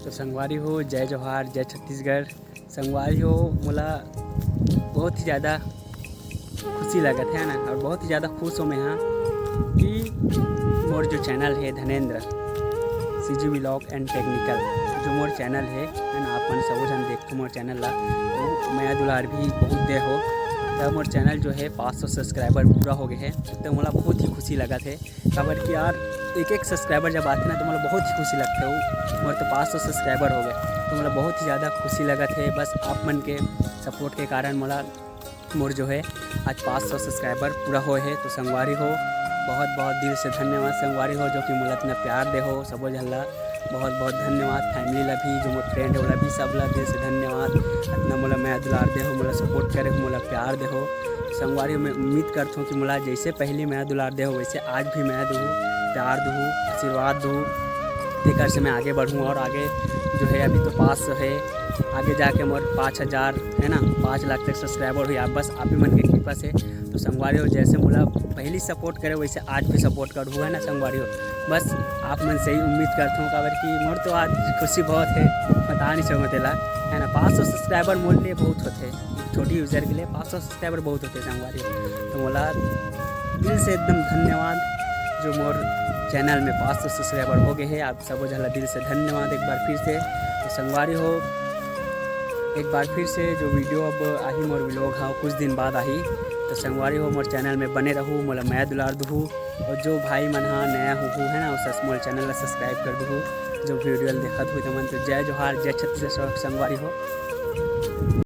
तो संगवारी हो, जय जोहार, जय छत्तीसगढ़। संगवारी हो, मोला बहुत ही ज़्यादा खुशी लगत है ना, और बहुत ही ज़्यादा खुश हो मैं हाँ कि मोर जो चैनल है Dhanendra CG vlog and technical, जो मोर चैनल है ना, आप मन सबो झन देखो मोर चैनल ला। तो मैं दुलार भी बहुत दे हो, तब मोर चैनल जो है 500 सब्सक्राइबर पूरा हो गए है। तो मोला बहुत ही खुशी लगा थे, खबर कि यार एक सब्सक्राइबर जब आते ना तो मोला बहुत ही खुशी लगता है। मोर तो 500 सब्सक्राइबर हो गए, तो मोला बहुत ही ज़्यादा खुशी लगा थे। बस आप मन के सपोर्ट के कारण मोर जो है आज 500 सब्सक्राइबर पूरा होए है। तो संगवारी हो, बहुत बहुत दिल से धन्यवाद संगवारी हो, जो कि मोला इतना प्यार दे हो सबो झन ला। बहुत बहुत धन्यवाद फैमिली ला भी, जो मोर फ्रेंड है ओला भी, सब ला दिल से धन्यवाद। इतना मोला मैं दुलार दे हो, मोला सपोर्ट करे हो, मोला प्यार दे हो। संगवारी मैं उम्मीद करता हूँ कि मोला जैसे पहले मैं दुलार दे हो, वैसे आज भी मैं दूँ, प्यार दूँ, आशीर्वाद दूँ, लेकर से मैं आगे बढ़ूँ। और आगे जो है अभी तो 500 है, आगे जाके मोर 5000 है ना, 5 लाख तक सब्सक्राइबर हुई। आप बस आप ही मन की कृपा से। तो संगवारी हो, जैसे मोला पहली सपोर्ट करे वैसे आज भी सपोर्ट करूँ है ना संगवारी हो। बस आप मन से ही उम्मीद करता हूँ, काबर कि मोर तो आज खुशी बहुत है, बता नहीं सकूँ तेला है ना। 500 सब्सक्राइबर मोर लिए बहुत होते, छोटी यूज़र के लिए 500 सब्सक्राइबर बहुत होते संगवारी हो। तो मोला दिल से एकदम धन्यवाद, जो मोर चैनल में 500 सब्सक्राइबर हो गए हैं। आप सबो झला दिल से धन्यवाद एक बार फिर से। तो संगवारी हो, एक बार फिर से जो वीडियो अब आही मोर व्लॉग हाँ कुछ दिन बाद आही। तो संगवारी हो, मोर चैनल में बने रहूँ, मोला मैं दुलार दूँ। और जो भाई मन हाँ नया हो है ना, उस मोर चैनल ला सब्सक्राइब कर दूँ। जो वीडियो देखत हुई तो मन तो जय जोहार, जय छत्तीसगढ़ संगवारी हो।